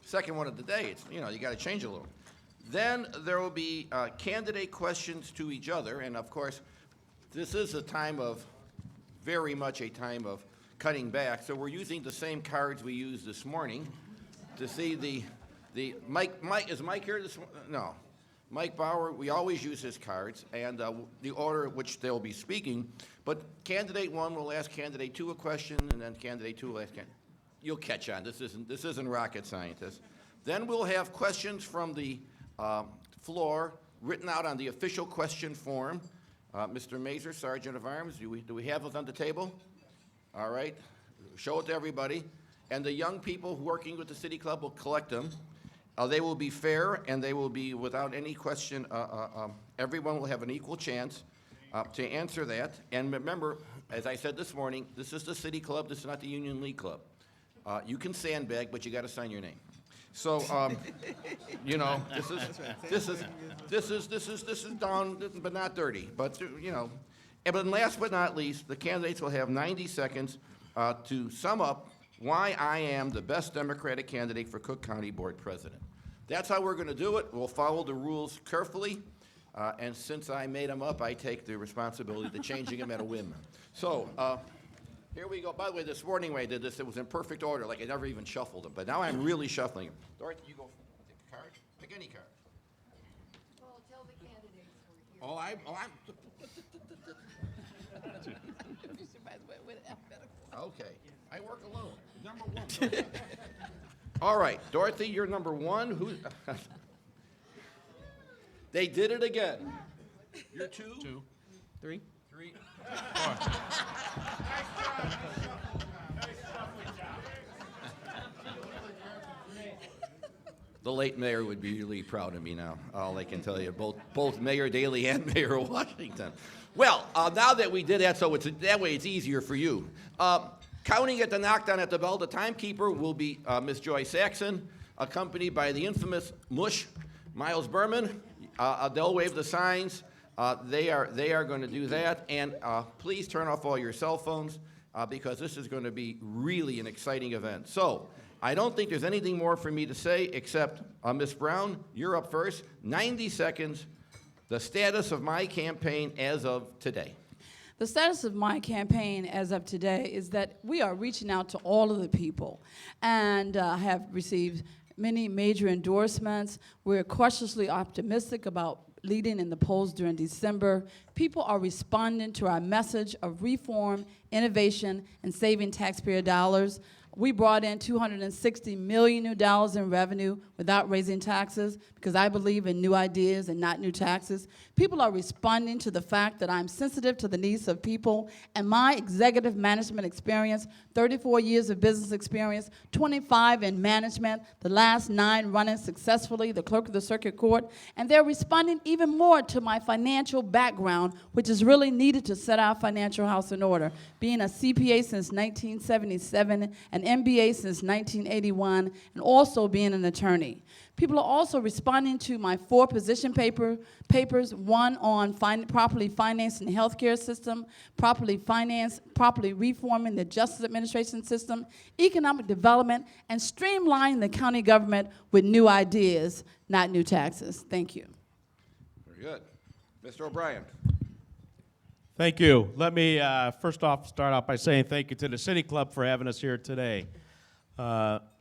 second one of the day. It's, you got to change a little. Then there will be candidate questions to each other, and of course, this is a time of, very much a time of cutting back. So we're using the same cards we used this morning to see the Mike, is Mike here this morning? No. Mike Bauer, we always use his cards, and the order in which they'll be speaking. But candidate one will ask candidate two a question, and then candidate two will ask candidate. You'll catch on. This isn't rocket scientist. Then we'll have questions from the floor written out on the official question form. Mr. Mazer, Sergeant of Arms, do we have those on the table? All right. Show it to everybody. And the young people working with the City Club will collect them. They will be fair, and they will be without any question. Everyone will have an equal chance to answer that. And remember, as I said this morning, this is the City Club. This is not the Union League Club. You can sandbag, but you got to sign your name. So, this is down, but not dirty. But and then last but not least, the candidates will have 90 seconds to sum up why I am the best Democratic candidate for Cook County Board President. That's how we're going to do it. We'll follow the rules carefully, and since I made them up, I take the responsibility to changing them at a whim. So, here we go. By the way, this morning when I did this, it was in perfect order, like I never even shuffled them. But now I'm really shuffling them. Dorothy, you go. Pick a card. Pick any card. Well, tell the candidates we're here. Okay. I work alone. Number one. All right, Dorothy, you're number one. Who? They did it again. You're two? Two. Three. Three. The late mayor would be really proud of me now. All I can tell you, both Mayor Daley and Mayor Washington. Well, now that we did that, so that way it's easier for you. Counting at the knockdown at the bell, the timekeeper will be Miss Joy Saxon, accompanied by the infamous Mush, Miles Berman. They'll wave the signs. They are going to do that. And please turn off all your cell phones because this is going to be really an exciting event. So I don't think there's anything more for me to say except, Ms. Brown, you're up first. 90 seconds, the status of my campaign as of today. The status of my campaign as of today is that we are reaching out to all of the people and have received many major endorsements. We're cautiously optimistic about leading in the polls during December. People are responding to our message of reform, innovation, and saving taxpayer dollars. We brought in $260 million new dollars in revenue without raising taxes because I believe in new ideas and not new taxes. People are responding to the fact that I'm sensitive to the needs of people, and my executive management experience, 34 years of business experience, 25 in management, the last 9 running successfully, the clerk of the circuit court, and they're responding even more to my financial background, which is really needed to set our financial house in order. Being a CPA since 1977, an MBA since 1981, and also being an attorney. People are also responding to my 4 position papers, one on properly financing the healthcare system, properly reforming the Justice Administration system, economic development, and streamlining the county government with new ideas, not new taxes. Thank you. Very good. Mr. O'Brien. Thank you. Let me first off start off by saying thank you to the City Club for having us here today.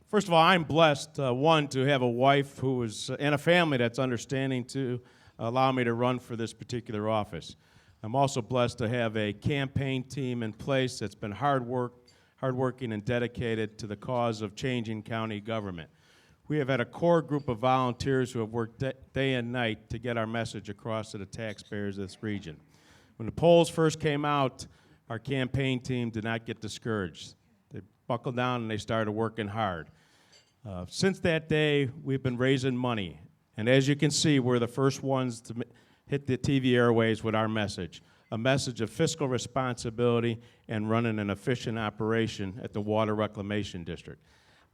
First of all, I'm blessed, one, to have a wife who is, and a family that's understanding to allow me to run for this particular office. I'm also blessed to have a campaign team in place that's been hardworking and dedicated to the cause of changing county government. We have had a core group of volunteers who have worked day and night to get our message across to the taxpayers of this region. When the polls first came out, our campaign team did not get discouraged. They buckled down and they started working hard. Since that day, we've been raising money. And as you can see, we're the first ones to hit the TV airways with our message, a message of fiscal responsibility and running an efficient operation at the Water Reclamation District.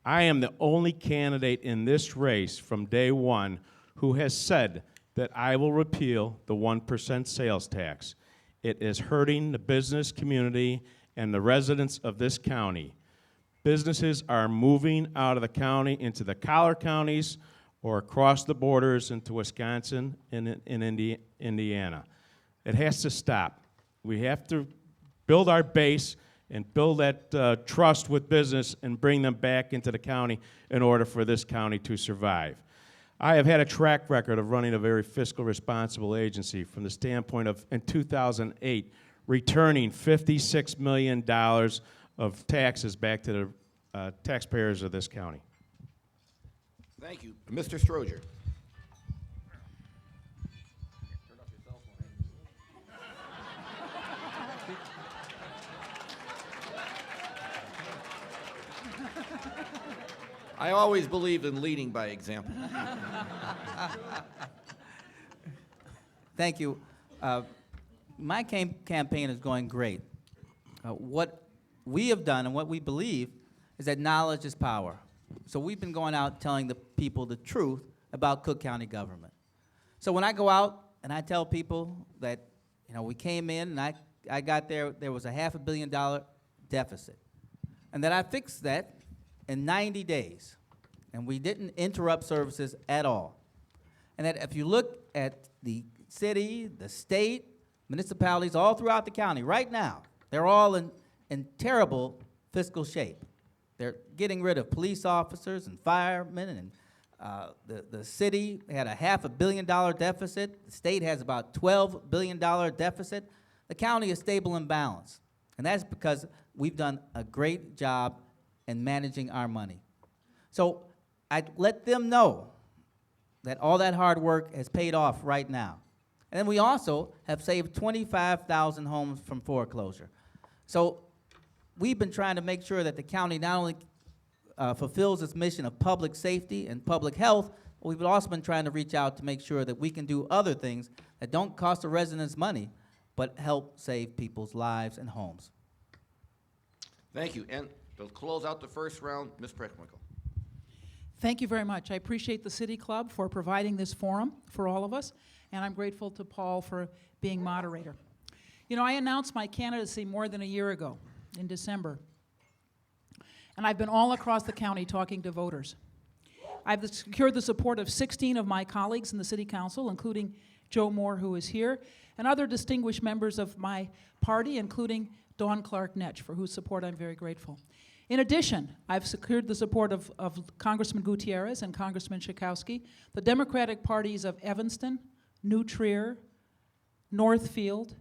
I am the only candidate in this race from day one who has said that I will repeal the 1% sales tax. It is hurting the business community and the residents of this county. Businesses are moving out of the county into the collar counties or across the borders into Wisconsin and in Indiana. It has to stop. We have to build our base and build that trust with business and bring them back into the county in order for this county to survive. I have had a track record of running a very fiscal responsible agency from the standpoint of, in 2008, returning $56 million of taxes back to the taxpayers of this county. Thank you. Mr. Stroger. I always believed in leading by example. Thank you. My campaign is going great. What we have done and what we believe is that knowledge is power. So we've been going out telling the people the truth about Cook County government. So when I go out and I tell people that, we came in and I got there was a $500 million deficit, and that I fixed that in 90 days, and we didn't interrupt services at all. And that if you look at the city, the state, municipalities all throughout the county right now, they're all in terrible fiscal shape. They're getting rid of police officers and firemen, and the city had a $500 million deficit. The state has about $12 billion deficit. The county is stable and balanced, and that's because we've done a great job in managing our money. So I let them know that all that hard work has paid off right now. And then we also have saved 25,000 homes from foreclosure. So we've been trying to make sure that the county not only fulfills its mission of public safety and public health, but we've also been trying to reach out to make sure that we can do other things that don't cost the residents money, but help save people's lives and homes. Thank you. And to close out the first round, Ms. Preckwinkle. Thank you very much. I appreciate the City Club for providing this forum for all of us, and I'm grateful to Paul for being moderator. I announced my candidacy more than a year ago, in December, and I've been all across the county talking to voters. I've secured the support of 16 of my colleagues in the City Council, including Joe Moore, who is here, and other distinguished members of my party, including Dawn Clark-Netsch, for whose support I'm very grateful. In addition, I've secured the support of Congressman Gutierrez and Congressman Schakowsky, the Democratic parties of Evanston, New Trier, Northfield,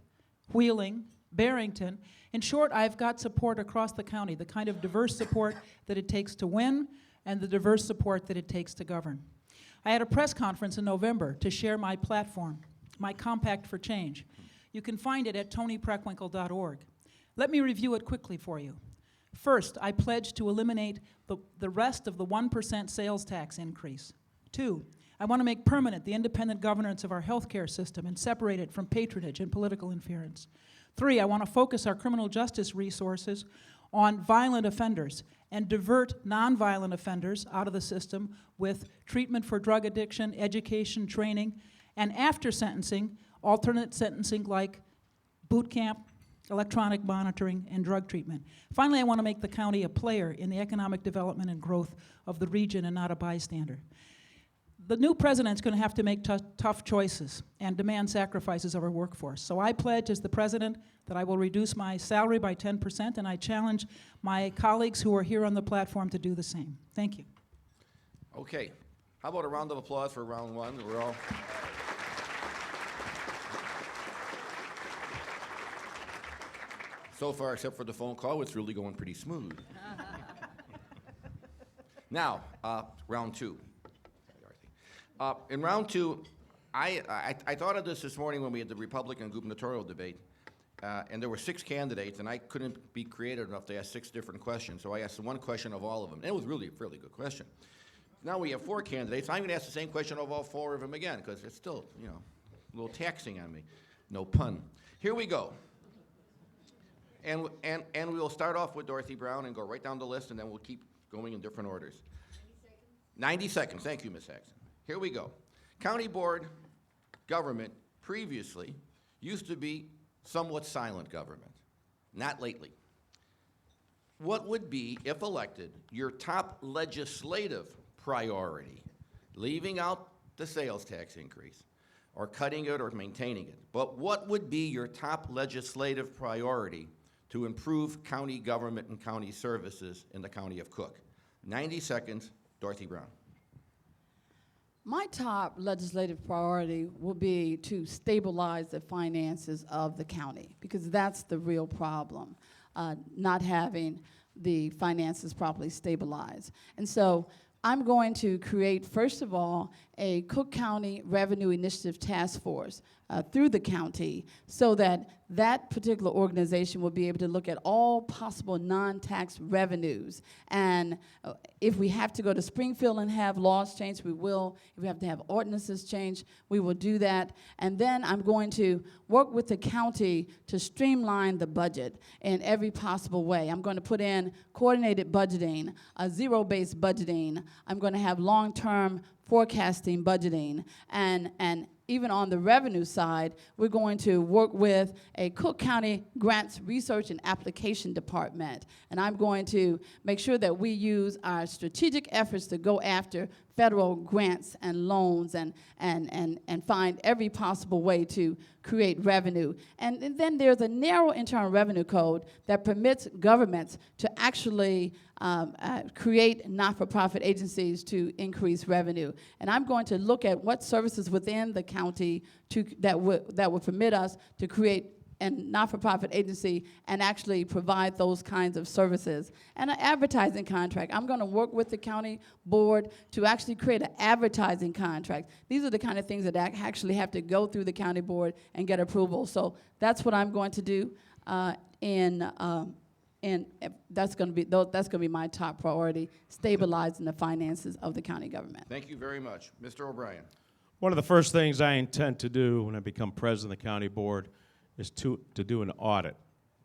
Wheeling, Barrington. In short, I've got support across the county, the kind of diverse support that it takes to win and the diverse support that it takes to govern. I had a press conference in November to share my platform, my Compact for Change. You can find it at tonipreckwinkle.org. Let me review it quickly for you. First, I pledge to eliminate the rest of the 1% sales tax increase. 2, I want to make permanent the independent governance of our healthcare system and separate it from patronage and political interference. 3, I want to focus our criminal justice resources on violent offenders and divert nonviolent offenders out of the system with treatment for drug addiction, education, training, and after sentencing, alternate sentencing like boot camp, electronic monitoring, and drug treatment. Finally, I want to make the county a player in the economic development and growth of the region and not a bystander. The new president's going to have to make tough choices and demand sacrifices of our workforce. So I pledge as the president that I will reduce my salary by 10%, and I challenge my colleagues who are here on the platform to do the same. Thank you. Okay. How about a round of applause for round one? We're all... So far, except for the phone call, it's really going pretty smooth. Now, round two. In round two, I thought of this morning when we had the Republican gubernatorial debate, and there were 6 candidates, and I couldn't be creative enough to ask 6 different questions, so I asked one question of all of them, and it was really a fairly good question. Now we have 4 candidates. I'm going to ask the same question of all 4 of them again, because it's still, a little taxing on me. No pun. Here we go. And we'll start off with Dorothy Brown and go right down the list, and then we'll keep going in different orders. 90 seconds. Thank you, Ms. Saxon. Here we go. County board government previously used to be somewhat silent government. Not lately. what would be, if elected, your top legislative priority? Leaving out the sales tax increase, or cutting it or maintaining it. But what would be your top legislative priority to improve county government and county services in the county of Cook? 90 seconds, Dorothy Brown. My top legislative priority will be to stabilize the finances of the county, because that's the real problem, not having the finances properly stabilized. And so I'm going to create, first of all, a Cook County Revenue Initiative Task Force through the county, so that that particular organization will be able to look at all possible non-tax revenues. And if we have to go to Springfield and have laws changed, we will. If we have to have ordinances changed, we will do that. And then I'm going to work with the county to streamline the budget in every possible way. I'm going to put in coordinated budgeting, zero-based budgeting. I'm going to have long-term forecasting budgeting, and even on the revenue side, we're going to work with a Cook County Grants Research and Application Department, and I'm going to make sure that we use our strategic efforts to go after federal grants and loans and find every possible way to create revenue. And then there's a narrow internal revenue code that permits governments to actually create not-for-profit agencies to increase revenue. And I'm going to look at what services within the county that would permit us to create a not-for-profit agency and actually provide those kinds of services. And an advertising contract. I'm going to work with the county board to actually create an advertising contract. These are the kind of things that actually have to go through the county board and get approval. So that's what I'm going to do, and that's going to be my top priority: stabilizing the finances of the county government. Thank you very much. Mr. O'Brien. One of the first things I intend to do when I become president of the county board is to do an audit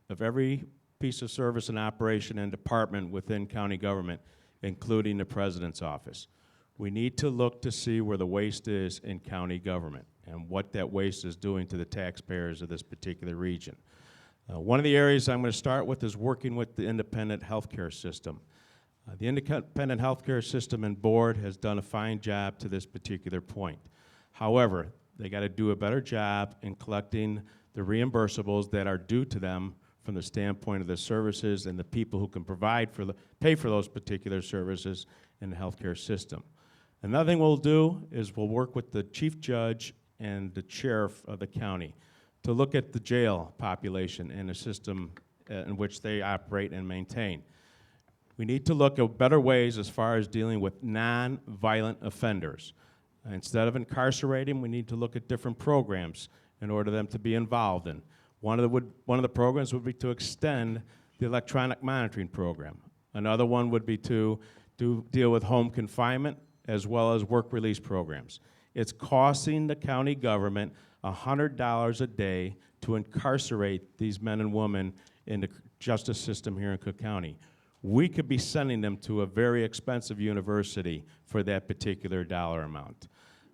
of every piece of service and operation and department within county government, including the president's office. We need to look to see where the waste is in county government and what that waste is doing to the taxpayers of this particular region. One of the areas I'm going to start with is working with the independent healthcare system. The independent healthcare system and board has done a fine job to this particular point. However, they got to do a better job in collecting the reimbursables that are due to them from the standpoint of the services and the people who can pay for those particular services in the healthcare system. Another thing we'll do is we'll work with the chief judge and the sheriff of the county to look at the jail population and the system in which they operate and maintain. We need to look at better ways as far as dealing with non-violent offenders. Instead of incarcerating, we need to look at different programs in order for them to be involved in. One of the programs would be to extend the electronic monitoring program. Another one would be to deal with home confinement as well as work release programs. It's costing the county government $100 a day to incarcerate these men and women in the justice system here in Cook County. We could be sending them to a very expensive university for that particular dollar amount.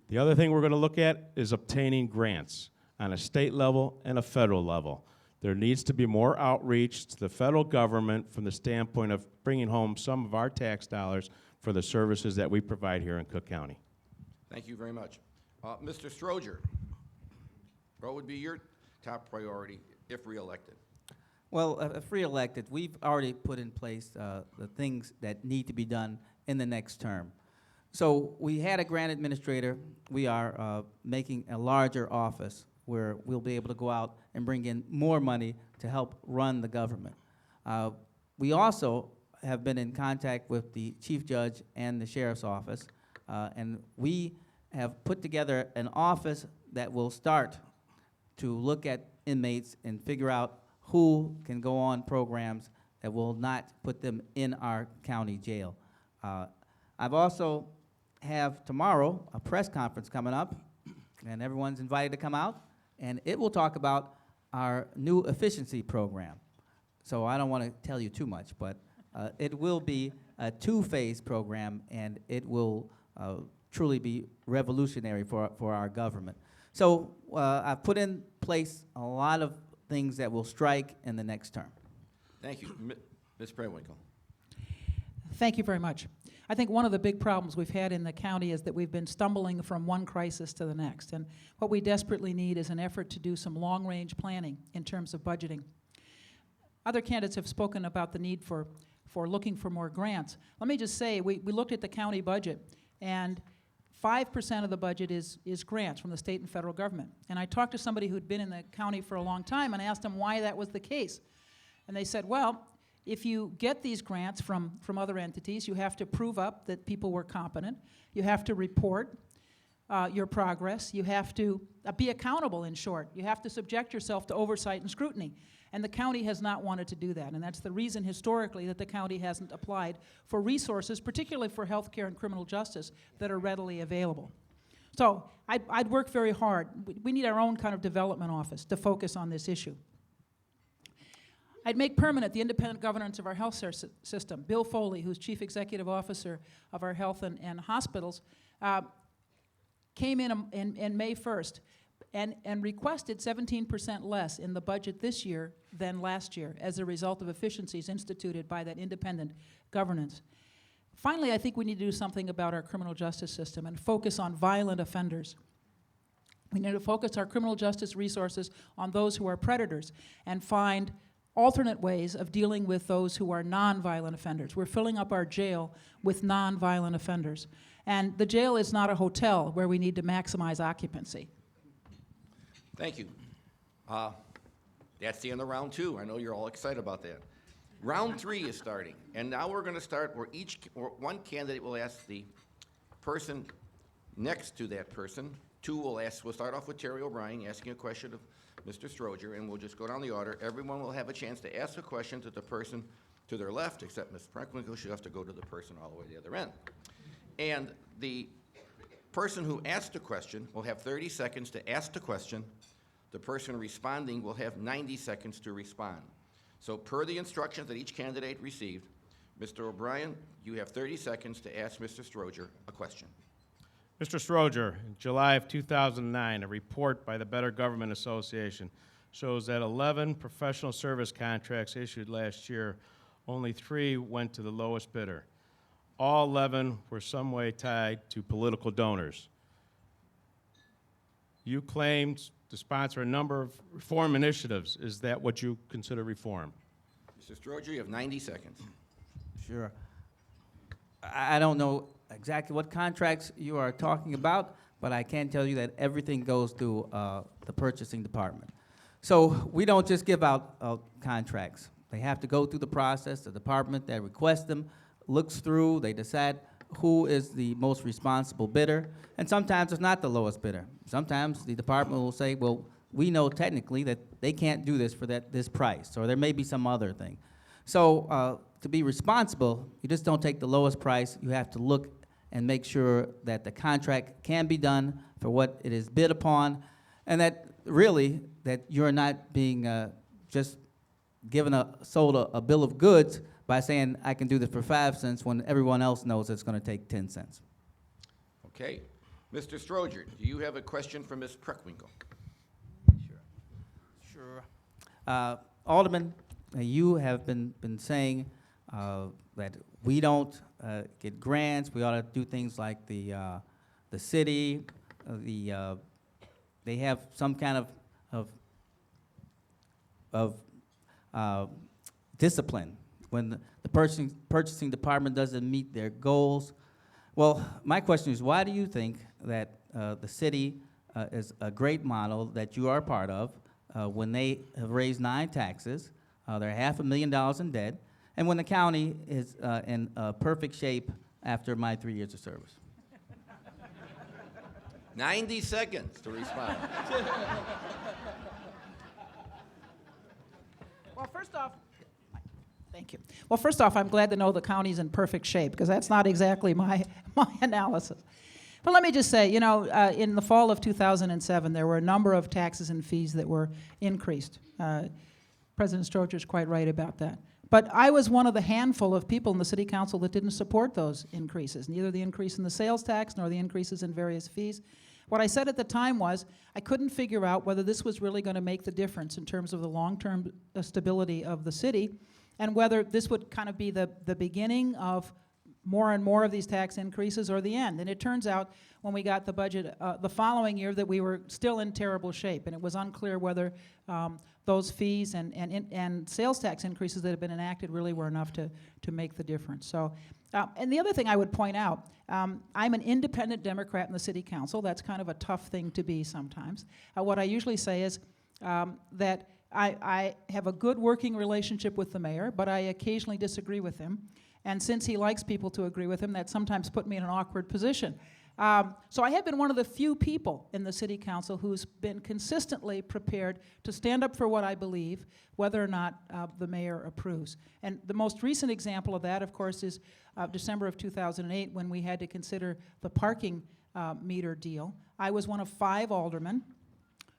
The other thing we're going to look at is obtaining grants on a state level and a federal level. There needs to be more outreach to the federal government from the standpoint of bringing home some of our tax dollars for the services that we provide here in Cook County. Thank you very much. Mr. Stroger, what would be your top priority if reelected? Well, if re-elected, we've already put in place the things that need to be done in the next term. So we had a grant administrator. We are making a larger office where we'll be able to go out and bring in more money to help run the government. We also have been in contact with the chief judge and the sheriff's office, and we have put together an office that will start to look at inmates and figure out who can go on programs that will not put them in our county jail. I've also have tomorrow a press conference coming up, and everyone's invited to come out, and it will talk about our new efficiency program. So I don't want to tell you too much, but it will be a two-phase program, and it will truly be revolutionary for our government. So I've put in place a lot of things that will strike in the next term. Thank you. Ms. Preckwinkle. Thank you very much. I think one of the big problems we've had in the county is that we've been stumbling from one crisis to the next. And what we desperately need is an effort to do some long-range planning in terms of budgeting. Other candidates have spoken about the need for looking for more grants. Let me just say, we looked at the county budget, and 5% of the budget is grants from the state and federal government. And I talked to somebody who'd been in the county for a long time and asked them why that was the case. And they said, well, if you get these grants from other entities, you have to prove up that people were competent. You have to report your progress. You have to be accountable, in short. You have to subject yourself to oversight and scrutiny. And the county has not wanted to do that. And that's the reason historically that the county hasn't applied for resources, particularly for health care and criminal justice, that are readily available. So I'd work very hard. We need our own kind of development office to focus on this issue. I'd make permanent the independent governance of our health system. Bill Foley, who's Chief Executive Officer of our health and hospitals, came in May 1st and requested 17% less in the budget this year than last year as a result of efficiencies instituted by that independent governance. Finally, I think we need to do something about our criminal justice system and focus on violent offenders. We need to focus our criminal justice resources on those who are predators and find alternate ways of dealing with those who are nonviolent offenders. We're filling up our jail with nonviolent offenders. And the jail is not a hotel where we need to maximize occupancy. Thank you. That's the end of round two. I know you're all excited about that. Round three is starting, and now we're going to start where one candidate will ask the person next to that person. We'll start off with Terry O'Brien asking a question of Mr. Stroger, and we'll just go down the order. Everyone will have a chance to ask a question to the person to their left, except Ms. Preckwinkle. She'll have to go to the person all the way to the other end. And the person who asked the question will have 30 seconds to ask the question. The person responding will have 90 seconds to respond. So per the instructions that each candidate received, Mr. O'Brien, you have 30 seconds to ask Mr. Stroger a question. Mr. Stroger, in July of 2009, a report by the Better Government Association shows that 11 professional service contracts issued last year, only 3 went to the lowest bidder. All 11 were some way tied to political donors. You claimed to sponsor a number of reform initiatives. Is that what you consider reform? Mr. Stroger, you have 90 seconds. Sure. I don't know exactly what contracts you are talking about, but I can tell you that everything goes through the purchasing department. So we don't just give out contracts. They have to go through the process. The department that requests them looks through, they decide who is the most responsible bidder, and sometimes it's not the lowest bidder. Sometimes the department will say, well, we know technically that they can't do this for this price, or there may be some other thing. So to be responsible, you just don't take the lowest price. You have to look and make sure that the contract can be done for what it is bid upon, and that really that you're not being just given sold a bill of goods by saying I can do this for 5 cents when everyone else knows it's going to take 10 cents. Okay. Mr. Stroger, do you have a question for Ms. Preckwinkle? Sure. Alderman, you have been saying that we don't get grants. We ought to do things like the city, they have some kind of discipline when the purchasing department doesn't meet their goals. Well, my question is, why do you think that the city is a great model that you are a part of when they have raised 9 taxes, they're $500,000 in debt, and when the county is in perfect shape after my 3 years of service? 90 seconds to respond. Well, first off, thank you. Well, first off, I'm glad to know the county's in perfect shape, because that's not exactly my analysis. But let me just say, you know, in the fall of 2007, there were a number of taxes and fees that were increased. President Stroger is quite right about that. But I was one of the handful of people in the city council that didn't support those increases, neither the increase in the sales tax nor the increases in various fees. What I said at the time was I couldn't figure out whether this was really going to make the difference in terms of the long-term stability of the city, and whether this would kind of be the beginning of more and more of these tax increases or the end. And it turns out when we got the budget the following year that we were still in terrible shape, and it was unclear whether those fees and sales tax increases that had been enacted really were enough to make the difference. So, and the other thing I would point out, I'm an independent Democrat in the city council. That's kind of a tough thing to be sometimes. What I usually say is that I have a good working relationship with the mayor, but I occasionally disagree with him. And since he likes people to agree with him, that sometimes put me in an awkward position. So I have been one of the few people in the city council who's been consistently prepared to stand up for what I believe, whether or not the mayor approves. And the most recent example of that, of course, is December of 2008, when we had to consider the parking meter deal. I was one of 5 aldermen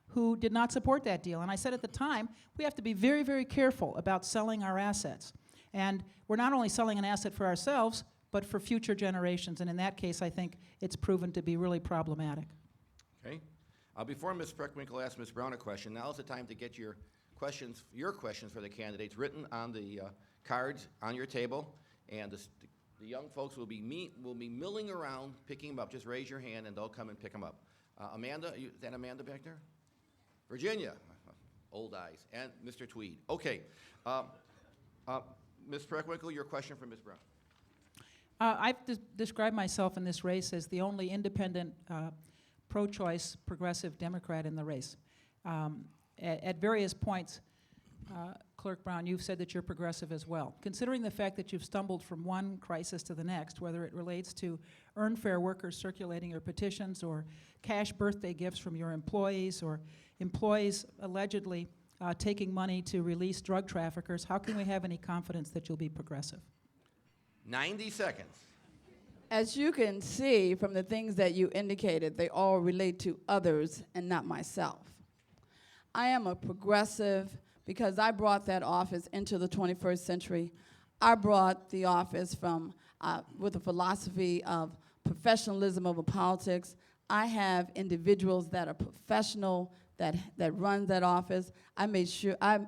who did not support that deal. And I said at the time, we have to be very, very careful about selling our assets. And we're not only selling an asset for ourselves, but for future generations. And in that case, I think it's proven to be really problematic. Okay. Before Ms. Preckwinkle asks Ms. Brown a question, now is the time to get your questions for the candidates written on the cards on your table. And the young folks will be milling around picking them up. Just raise your hand and they'll come and pick them up. Amanda, is that Amanda back there? Virginia, old eyes, and Mr. Tweed. Okay. Ms. Preckwinkle, your question for Ms. Brown. I've described myself in this race as the only independent, pro-choice, progressive Democrat in the race. At various points, Clerk Brown, you've said that you're progressive as well. Considering the fact that you've stumbled from one crisis to the next, whether it relates to earned fair workers circulating your petitions or cash birthday gifts from your employees or employees allegedly taking money to release drug traffickers, how can we have any confidence that you'll be progressive? 90 seconds. As you can see from the things that you indicated, they all relate to others and not myself. I am a progressive because I brought that office into the 21st century. I brought the office from with a philosophy of professionalism over politics. I have individuals that are professional that run that office. I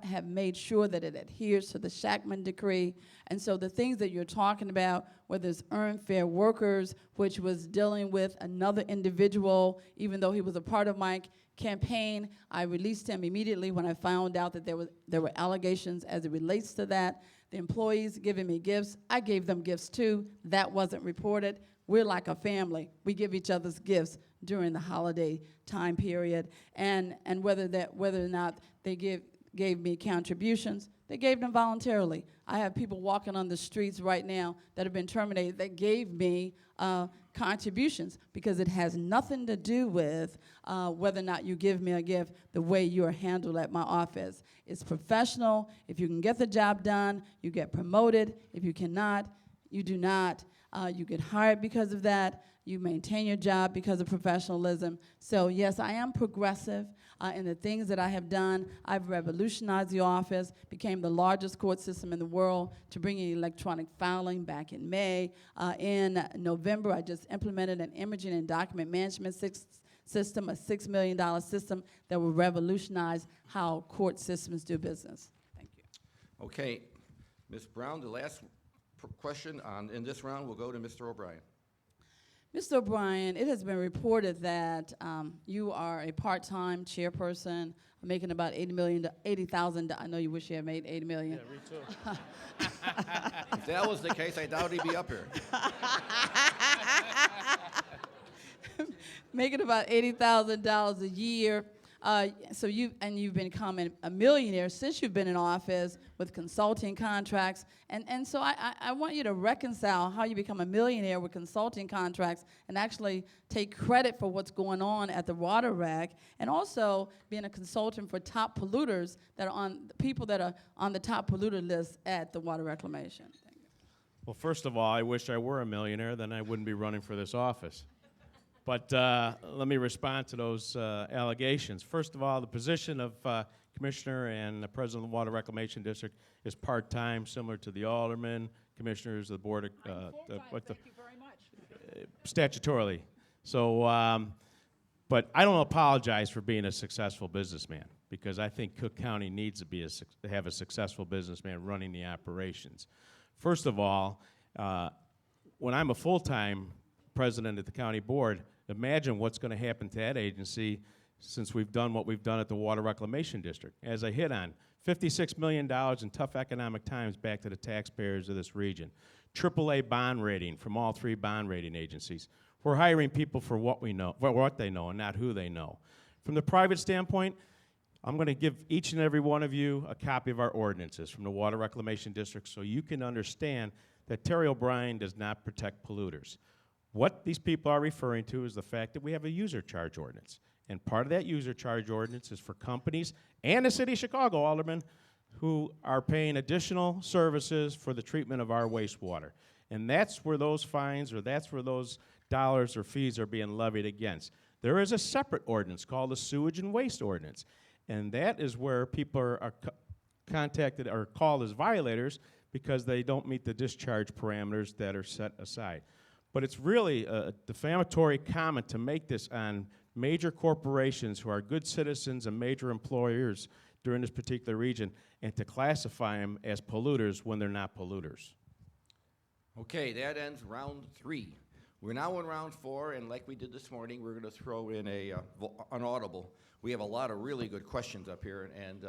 have made sure that it adheres to the Shackman Decree. And so the things that you're talking about, whether it's earned fair workers, which was dealing with another individual, even though he was a part of my campaign, I released him immediately when I found out that there were allegations as it relates to that. The employees giving me gifts, I gave them gifts too. That wasn't reported. We're like a family. We give each other's gifts during the holiday time period. And whether or not they gave me contributions, they gave them voluntarily. I have people walking on the streets right now that have been terminated that gave me contributions because it has nothing to do with whether or not you give me a gift, the way you're handled at my office. It's professional. If you can get the job done, you get promoted. If you cannot, you do not. You get hired because of that. You maintain your job because of professionalism. So yes, I am progressive in the things that I have done. I've revolutionized the office, became the largest court system in the world to bring in electronic filing back in May. In November, I just implemented an imaging and document management system, a $6 million system that will revolutionize how court systems do business. Thank you. Okay, Ms. Brown, the last question in this round will go to Mr. O'Brien. Mr. O'Brien, it has been reported that you are a part-time chairperson making about $80,000. I know you wish you had made $80 million. Yeah, me too. If that was the case, I doubt he'd be up here. Making about $80,000 a year. So you've become a millionaire since you've been in office with consulting contracts. And so I want you to reconcile how you become a millionaire with consulting contracts and actually take credit for what's going on at the water rack, and also being a consultant for top polluters that are on people that are on the top polluter list at the water reclamation. Thank you. Well, first of all, I wish I were a millionaire, then I wouldn't be running for this office. But let me respond to those allegations. First of all, the position of commissioner and the president of the Water Reclamation District is part-time, similar to the aldermen, commissioners of the board, Thank you very much. statutorily. So, but I don't apologize for being a successful businessman. because I think Cook County needs to have a successful businessman running the operations. First of all, when I'm a full-time president at the county board, imagine what's going to happen to that agency since we've done what we've done at the Water Reclamation District. As I hit on, $56 million in tough economic times back to the taxpayers of this region. AAA bond rating from all three bond rating agencies. We're hiring people for what we know, for what they know, and not who they know. From the private standpoint, I'm going to give each and every one of you a copy of our ordinances from the Water Reclamation District so you can understand that Terry O'Brien does not protect polluters. What these people are referring to is the fact that we have a user charge ordinance. And part of that user charge ordinance is for companies and the city of Chicago aldermen who are paying additional services for the treatment of our wastewater. And that's where those fines or that's where those dollars or fees are being levied against. There is a separate ordinance called the Sewage and Waste Ordinance. And that is where people are contacted or called as violators because they don't meet the discharge parameters that are set aside. But it's really a defamatory comment to make this on major corporations who are good citizens and major employers during this particular region and to classify them as polluters when they're not polluters. Okay, that ends round 3. We're now in round 4, and like we did this morning, we're going to throw in an audible. We have a lot of really good questions up here, and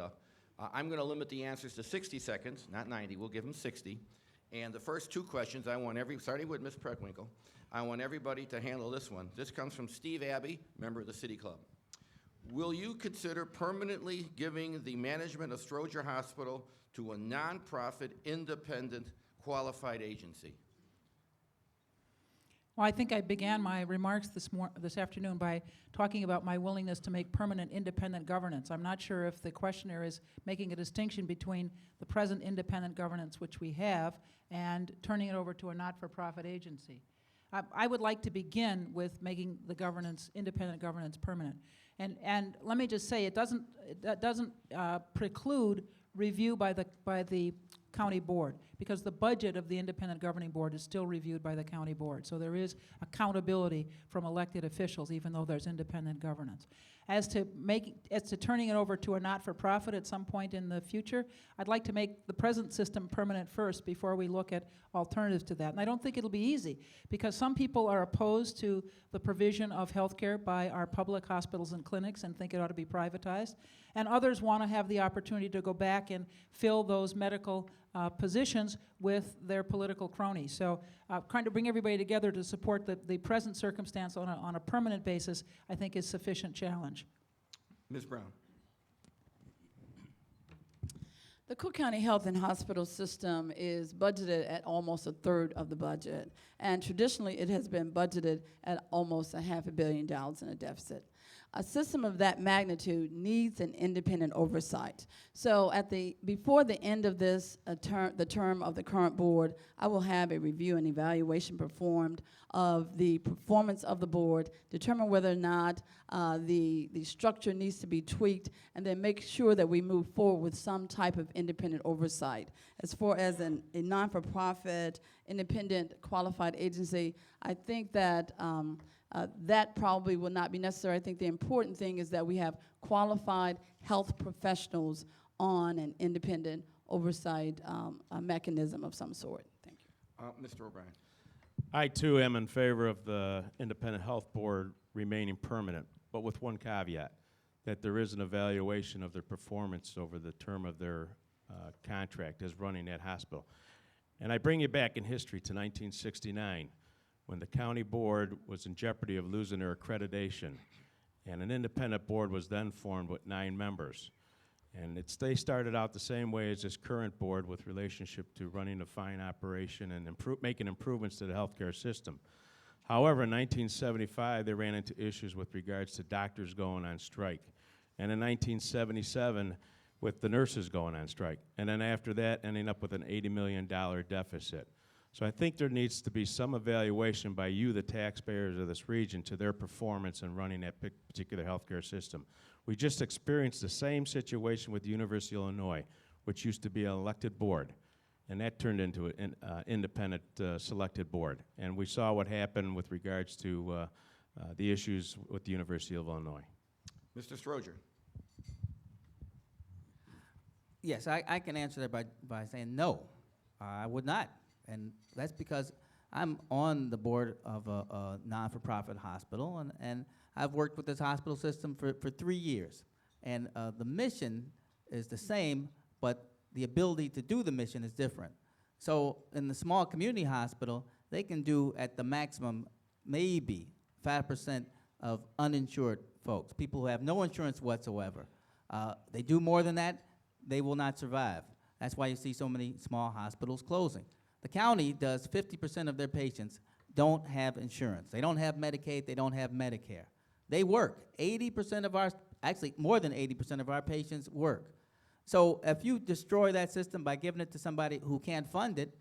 I'm going to limit the answers to 60 seconds, not 90. We'll give them 60. And the first 2 questions, starting with Ms. Preckwinkle, I want everybody to handle this one. This comes from Steve Abbey, member of the City Club. Will you consider permanently giving the management of Stroger Hospital to a nonprofit, independent, qualified agency? Well, I think I began my remarks this afternoon by talking about my willingness to make permanent independent governance. I'm not sure if the questioner is making a distinction between the present independent governance which we have and turning it over to a not-for-profit agency. I would like to begin with making the governance, independent governance, permanent. And let me just say, that doesn't preclude review by the county board, because the budget of the independent governing board is still reviewed by the county board. So there is accountability from elected officials, even though there's independent governance. As to turning it over to a not-for-profit at some point in the future, I'd like to make the present system permanent first before we look at alternatives to that. And I don't think it'll be easy, because some people are opposed to the provision of health care by our public hospitals and clinics and think it ought to be privatized. And others want to have the opportunity to go back and fill those medical positions with their political cronies. So trying to bring everybody together to support the present circumstance on a permanent basis, I think is sufficient challenge. Ms. Brown. The Cook County Health and Hospital System is budgeted at almost a third of the budget, and traditionally it has been budgeted at almost $500 million in a deficit. A system of that magnitude needs an independent oversight. So before the end of this the term of the current board, I will have a review and evaluation performed of the performance of the board, determine whether or not the structure needs to be tweaked, and then make sure that we move forward with some type of independent oversight. As far as a non-for-profit, independent, qualified agency, I think that that probably will not be necessary. I think the important thing is that we have qualified health professionals on an independent oversight mechanism of some sort. Thank you. Mr. O'Brien. I, too, am in favor of the Independent Health Board remaining permanent, but with one caveat, that there is an evaluation of their performance over the term of their contract as running that hospital. And I bring you back in history to 1969, when the county board was in jeopardy of losing their accreditation, and an independent board was then formed with 9 members. And they started out the same way as this current board with relationship to running a fine operation and making improvements to the healthcare system. However, in 1975, they ran into issues with regards to doctors going on strike. And in 1977, with the nurses going on strike. And then after that, ending up with an $80 million deficit. So I think there needs to be some evaluation by you, the taxpayers of this region, to their performance in running that particular healthcare system. We just experienced the same situation with the University of Illinois, which used to be an elected board, and that turned into an independent selected board. And we saw what happened with regards to the issues with the University of Illinois. Mr. Stroger. Yes, I can answer that by saying no, I would not. And that's because I'm on the board of a non-for-profit hospital, and I've worked with this hospital system for 3 years. And the mission is the same, but the ability to do the mission is different. So in the small community hospital, they can do at the maximum maybe 5% of uninsured folks, people who have no insurance whatsoever. They do more than that, they will not survive. That's why you see so many small hospitals closing. The county does 50% of their patients don't have insurance. They don't have Medicaid, they don't have Medicare. They work. 80% of our, actually more than 80% of our patients work. So if you destroy that system by giving it to somebody who can't fund it,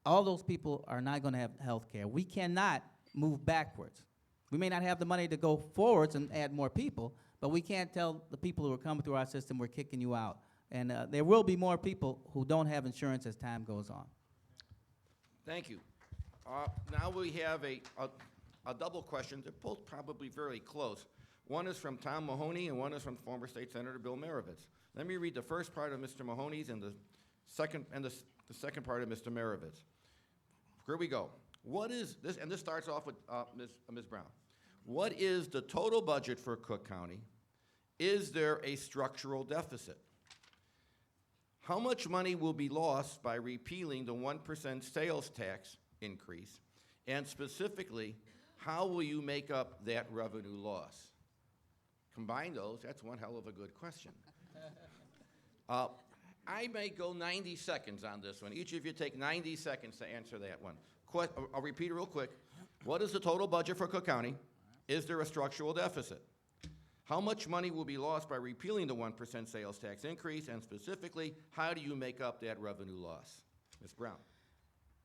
all those people are not going to have health care. We cannot move backwards. We may not have the money to go forwards and add more people, but we can't tell the people who are coming through our system, we're kicking you out. And there will be more people who don't have insurance as time goes on. Thank you. Now we have a double question. They're both probably very close. One is from Tom Mahoney and one is from former State Senator Bill Marovitz. Let me read the first part of Mr. Mahoney's and the second part of Mr. Marovitz. Here we go. What is this? And this starts off with Ms. Brown. What is the total budget for Cook County? Is there a structural deficit? How much money will be lost by repealing the 1% sales tax increase? And specifically, how will you make up that revenue loss? Combine those, that's one hell of a good question. I may go 90 seconds on this one. Each of you take 90 seconds to answer that one. I'll repeat it real quick. What is the total budget for Cook County? Is there a structural deficit? How much money will be lost by repealing the 1% sales tax increase? And specifically, how do you make up that revenue loss? Ms. Brown.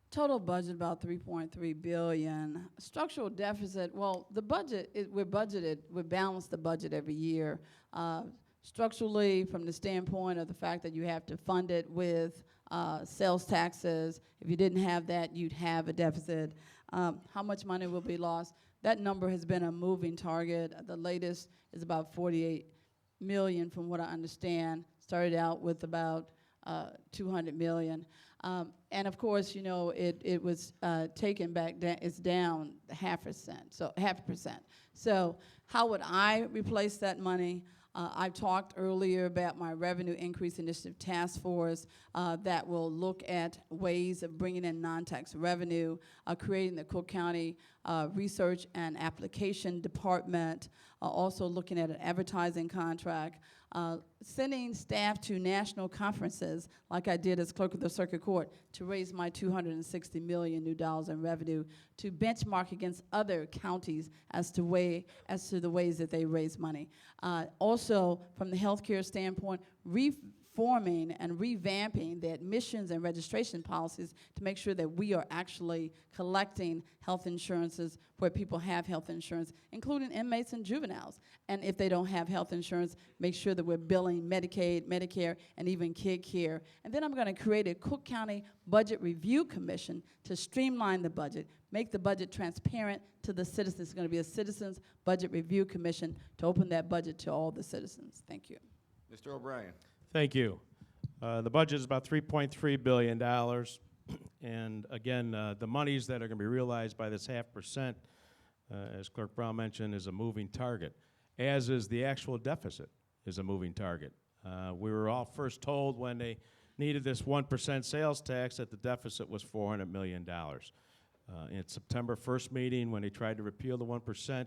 Total budget about $3.3 billion. Structural deficit, well, the budget, we balance the budget every year. Structurally, from the standpoint of the fact that you have to fund it with sales taxes. If you didn't have that, you'd have a deficit. How much money will be lost? That number has been a moving target. The latest is about 48 million from what I understand. Started out with about 200 million. And of course, you know, it was taken back down, it's down 0.5%. So how would I replace that money? I talked earlier about my revenue increase initiative task force that will look at ways of bringing in non-tax revenue, creating the Cook County Research and Application Department, also looking at an advertising contract, sending staff to national conferences like I did as clerk of the circuit court to raise my $260 million new dollars in revenue to benchmark against other counties as to the ways that they raise money. Also, from the healthcare standpoint, reforming and revamping the admissions and registration policies to make sure that we are actually collecting health insurances where people have health insurance, including inmates and juveniles. And if they don't have health insurance, make sure that we're billing Medicaid, Medicare, and even kid care. And then I'm going to create a Cook County Budget Review Commission to streamline the budget, make the budget transparent to the citizens. It's going to be a Citizens Budget Review Commission to open that budget to all the citizens. Thank you. Mr. O'Brien. Thank you. The budget is about $3.3 billion. And again, the monies that are going to be realized by this 0.5%, as Clerk Brown mentioned, is a moving target, as is the actual deficit is a moving target. We were all first told when they needed this 1% sales tax that the deficit was $400 million. In September 1st meeting, when they tried to repeal the 1%,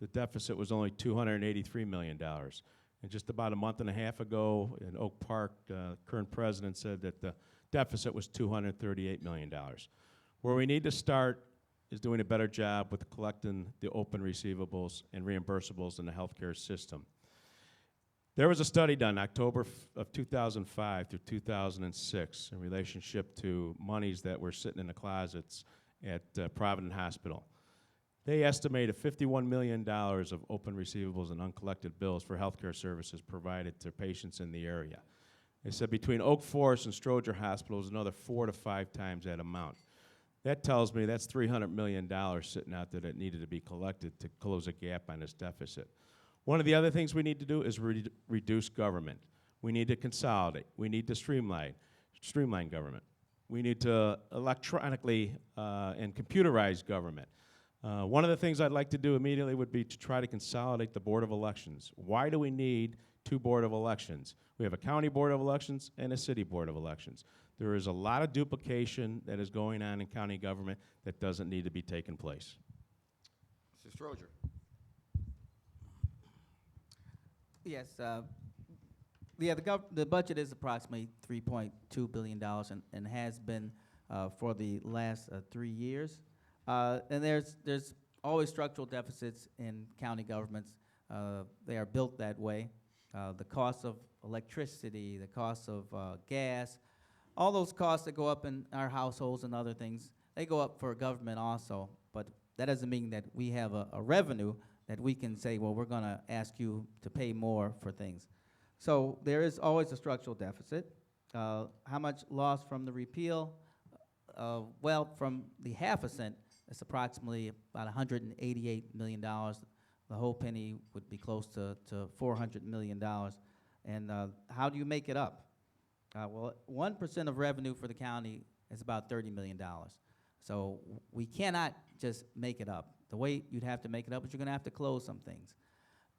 the deficit was only $283 million. And just about a month and a half ago in Oak Park, current president said that the deficit was $238 million. Where we need to start is doing a better job with collecting the open receivables and reimbursables in the healthcare system. There was a study done October of 2005 through 2006 in relationship to monies that were sitting in the closets at Providence Hospital. They estimated $51 million of open receivables and uncollected bills for healthcare services provided to patients in the area. They said between Oak Forest and Stroger hospitals, another 4 to 5 times that amount. That tells me that's $300 million sitting out there that needed to be collected to close a gap on this deficit. One of the other things we need to do is reduce government. We need to consolidate. We need to streamline government. We need to electronically and computerize government. One of the things I'd like to do immediately would be to try to consolidate the Board of Elections. Why do we need two Board of Elections? We have a county Board of Elections and a city Board of Elections. There is a lot of duplication that is going on in county government that doesn't need to be taking place. Mr. Stroger. Yes, the budget is approximately $3.2 billion and has been for the last 3 years. And there's always structural deficits in county governments. They are built that way. The cost of electricity, the cost of gas, all those costs that go up in our households and other things, they go up for government also. But that doesn't mean that we have a revenue that we can say, well, we're going to ask you to pay more for things. So there is always a structural deficit. How much loss from the repeal? Well, from the half a cent, it's approximately about $188 million. The whole penny would be close to $400 million. And how do you make it up? Well, 1% of revenue for the county is about $30 million. So we cannot just make it up. The way you'd have to make it up is you're going to have to close some things.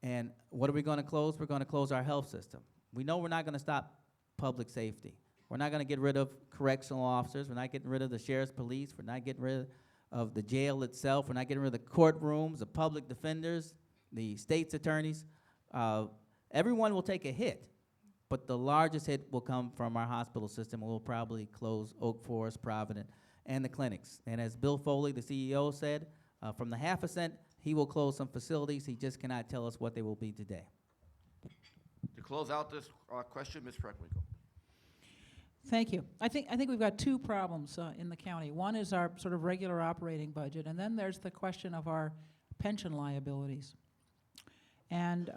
And what are we going to close? We're going to close our health system. We know we're not going to stop public safety. We're not going to get rid of correctional officers. We're not getting rid of the sheriff's police. We're not getting rid of the jail itself. We're not getting rid of the courtrooms, the public defenders, the state's attorneys. Everyone will take a hit, but the largest hit will come from our hospital system. We'll probably close Oak Forest, Providence, and the clinics. And as Bill Foley, the CEO, said, from the half a cent, he will close some facilities. He just cannot tell us what they will be today. To close out this question, Ms. Preckwinkle. Thank you. I think we've got two problems in the county. One is our sort of regular operating budget, and then there's the question of our pension liabilities. And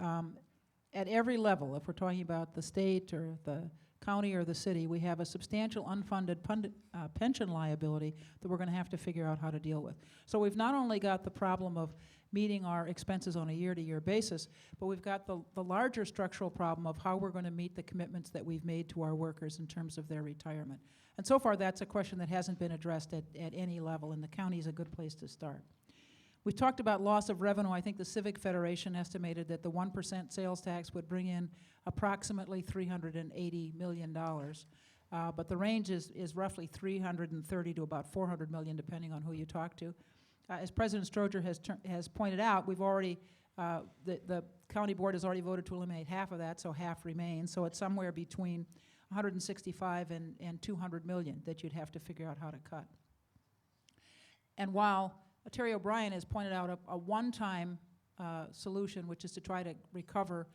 at every level, if we're talking about the state or the county or the city, we have a substantial unfunded pension liability that we're going to have to figure out how to deal with. So we've not only got the problem of meeting our expenses on a year-to-year basis, but we've got the larger structural problem of how we're going to meet the commitments that we've made to our workers in terms of their retirement. And so far, that's a question that hasn't been addressed at any level, and the county is a good place to start. We've talked about loss of revenue. I think the Civic Federation estimated that the 1% sales tax would bring in approximately $380 million. But the range is roughly 330 to about 400 million, depending on who you talk to. As President Stroger has pointed out, we've already, the county board has already voted to eliminate half of that, so half remains. So it's somewhere between 165 and 200 million that you'd have to figure out how to cut. And while Terry O'Brien has pointed out a one-time solution, which is to try to recover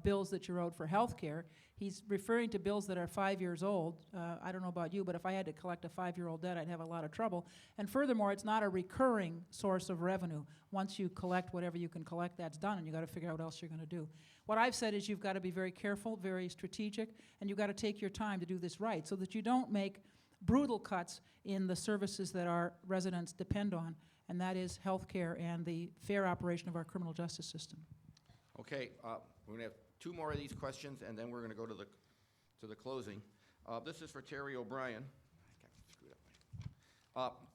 bills that you're owed for health care. He's referring to bills that are 5 years old. I don't know about you, but if I had to collect a 5-year-old debt, I'd have a lot of trouble. And furthermore, it's not a recurring source of revenue. Once you collect whatever you can collect, that's done, and you've got to figure out what else you're going to do. What I've said is you've got to be very careful, very strategic, and you've got to take your time to do this right so that you don't make brutal cuts in the services that our residents depend on, and that is health care and the fair operation of our criminal justice system. Okay, we're going to have two more of these questions, and then we're going to go to the closing. This is for Terry O'Brien. I got screwed up.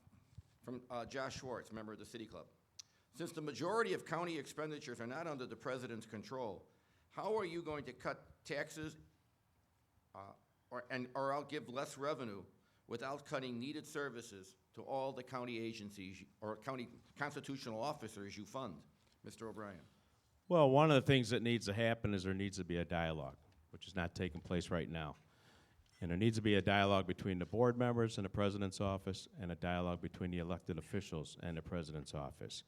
From Josh Schwartz, member of the City Club. Since the majority of county expenditures are not under the president's control, how are you going to cut taxes or I'll give less revenue without cutting needed services to all the county agencies or county constitutional officers you fund? Mr. O'Brien. Well, one of the things that needs to happen is there needs to be a dialogue, which is not taking place right now. And there needs to be a dialogue between the board members and the president's office and a dialogue between the elected officials and the president's office.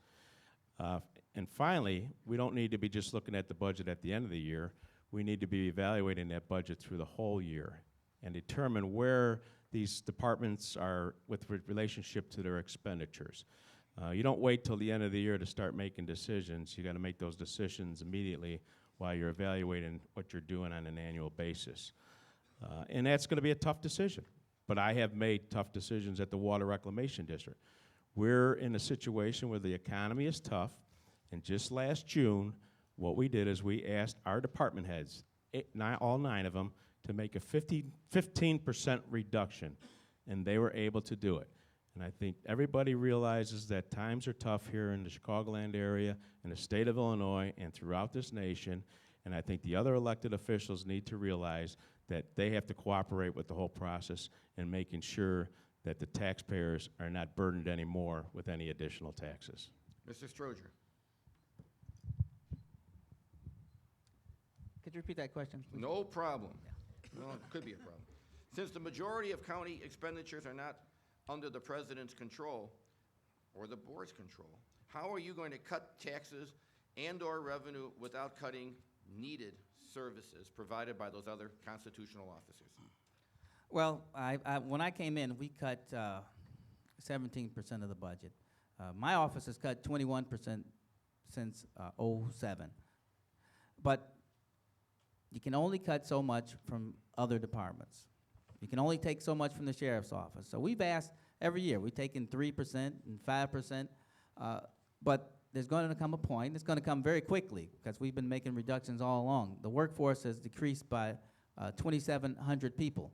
And finally, we don't need to be just looking at the budget at the end of the year. We need to be evaluating that budget through the whole year and determine where these departments are with relationship to their expenditures. You don't wait till the end of the year to start making decisions. You got to make those decisions immediately while you're evaluating what you're doing on an annual basis. And that's going to be a tough decision. But I have made tough decisions at the Water Reclamation District. We're in a situation where the economy is tough, and just last June, what we did is we asked our department heads all 9 of them, to make a 15% reduction, and they were able to do it. And I think everybody realizes that times are tough here in the Chicagoland area, in the state of Illinois, and throughout this nation. And I think the other elected officials need to realize that they have to cooperate with the whole process in making sure that the taxpayers are not burdened anymore with any additional taxes. Mr. Stroger. Could you repeat that question, please? No problem. Well, it could be a problem. Since the majority of county expenditures are not under the president's control or the board's control, how are you going to cut taxes and/or revenue without cutting needed services provided by those other constitutional officers? Well, when I came in, we cut 17% of the budget. My office has cut 21% since '07. But you can only cut so much from other departments. You can only take so much from the sheriff's office. So we've asked every year, we've taken 3% and 5%, but there's going to come a point, it's going to come very quickly, because we've been making reductions all along. The workforce has decreased by 2,700 people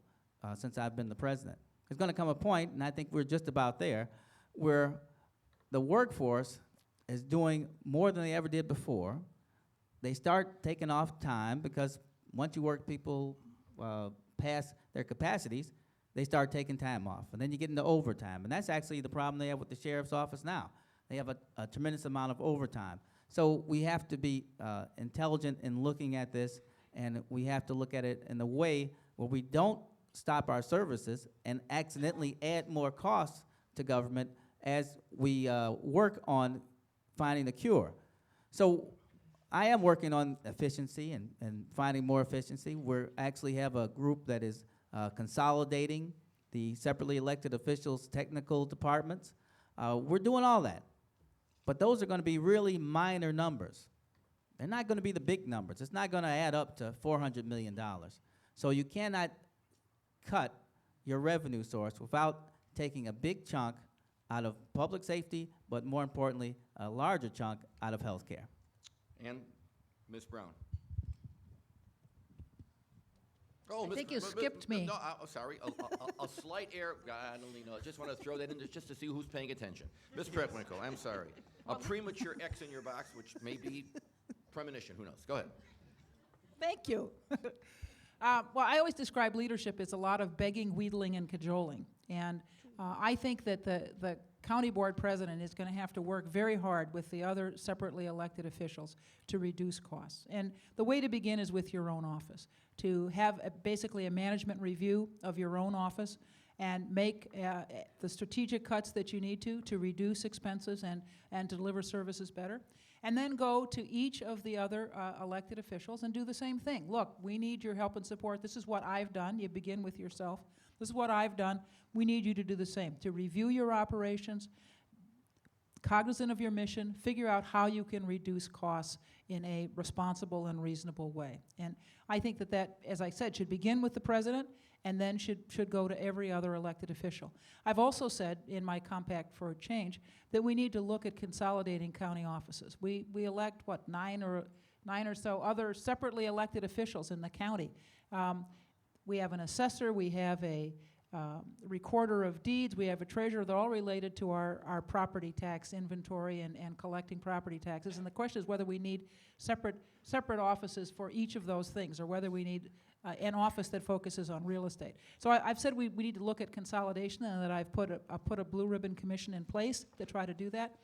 since I've been the president. There's going to come a point, and I think we're just about there, where the workforce is doing more than they ever did before. They start taking off time, because once you work people past their capacities, they start taking time off. And then you get into overtime. And that's actually the problem they have with the sheriff's office now. They have a tremendous amount of overtime. So we have to be intelligent in looking at this, and we have to look at it in a way where we don't stop our services and accidentally add more costs to government as we work on finding a cure. So I am working on efficiency and finding more efficiency. We actually have a group that is consolidating the separately elected officials' technical departments. We're doing all that. But those are going to be really minor numbers. They're not going to be the big numbers. It's not going to add up to $400 million. So you cannot cut your revenue source without taking a big chunk out of public safety, but more importantly, a larger chunk out of health care. And Ms. Brown. I Ms. think you skipped me. No, sorry. A slight error. God, I don't know. I just want to throw that in there just to see who's paying attention. Ms. Preckwinkle, I'm sorry. A premature X in your box, which may be premonition. Who knows? Go ahead. Thank you. Well, I always describe leadership as a lot of begging, wheedling, and cajoling. And I think that the county board president is going to have to work very hard with the other separately elected officials to reduce costs. And the way to begin is with your own office, to have basically a management review of your own office and make the strategic cuts that you need to reduce expenses and deliver services better. And then go to each of the other elected officials and do the same thing. Look, we need your help and support. This is what I've done. You begin with yourself. This is what I've done. We need you to do the same, to review your operations, cognizant of your mission, figure out how you can reduce costs in a responsible and reasonable way. And I think that, as I said, should begin with the president and then should go to every other elected official. I've also said in my Compact for Change that we need to look at consolidating county offices. We elect, what, nine or so other separately elected officials in the county. We have an assessor, we have a recorder of deeds, we have a treasurer. They're all related to our property tax inventory and collecting property taxes. And the question is whether we need separate offices for each of those things, or whether we need an office that focuses on real estate. So I've said we need to look at consolidation, and that I've put a blue ribbon commission in place to try to do that.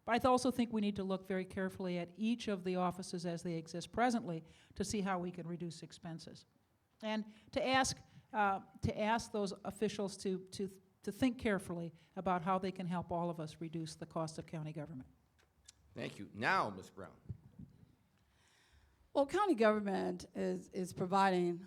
But I also think we need to look very carefully at each of the offices as they exist presently to see how we can reduce expenses. And to ask those officials to think carefully about how they can help all of us reduce the cost of county government. Thank you. Now, Ms. Brown. Well, county government is providing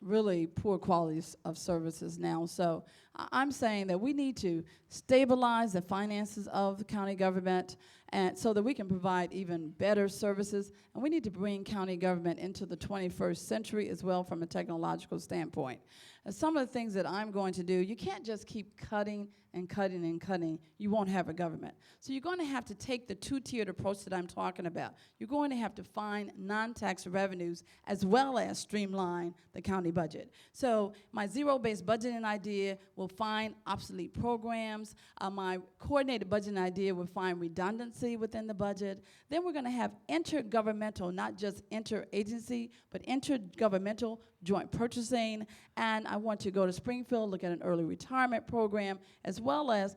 really poor qualities of services now. So I'm saying that we need to stabilize the finances of the county government and so that we can provide even better services. And we need to bring county government into the 21st century as well from a technological standpoint. And some of the things that I'm going to do, you can't just keep cutting and cutting and cutting. You won't have a government. So you're going to have to take the two-tiered approach that I'm talking about. You're going to have to find non-tax revenues as well as streamline the county budget. So my zero-based budgeting idea will find obsolete programs. My coordinated budgeting idea will find redundancy within the budget. Then we're going to have intergovernmental, not just interagency, but intergovernmental joint purchasing. And I want to go to Springfield, look at an early retirement program, as well as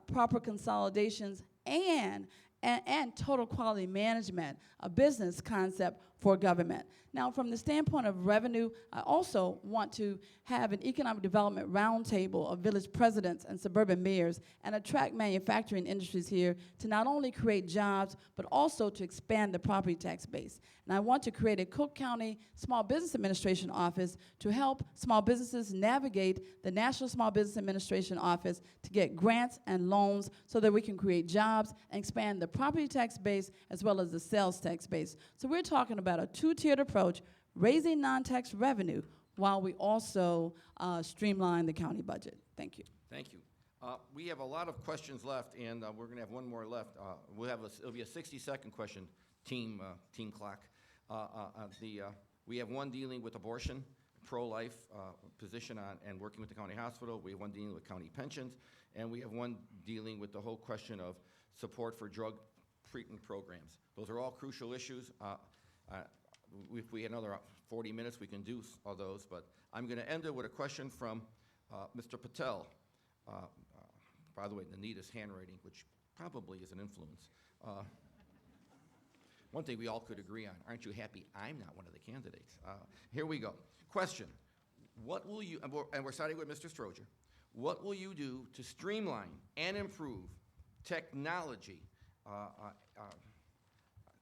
proper consolidations and total quality management, a business concept for government. Now, from the standpoint of revenue, I also want to have an economic development roundtable of village presidents and suburban mayors and attract manufacturing industries here to not only create jobs, but also to expand the property tax base. And I want to create a Cook County Small Business Administration office to help small businesses navigate the National Small Business Administration office to get grants and loans so that we can create jobs and expand the property tax base as well as the sales tax base. So we're talking about a two-tiered approach, raising non-tax revenue while we also streamline the county budget. Thank you. Thank you. We have a lot of questions left, and we're going to have one more left. It'll be a 60-second question, team clock. We have one dealing with abortion, pro-life position on, and working with the county hospital. We have one dealing with county pensions, and we have one dealing with the whole question of support for drug treatment programs. Those are all crucial issues. If we had another 40 minutes, we can do all those, but I'm going to end it with a question from Mr. Patel. By the way, the neatest handwriting, which probably is an influence. One thing we all could agree on, aren't you happy I'm not one of the candidates? Here we go. Question, what will you, and we're starting with Mr. Stroger, what will you do to streamline and improve technology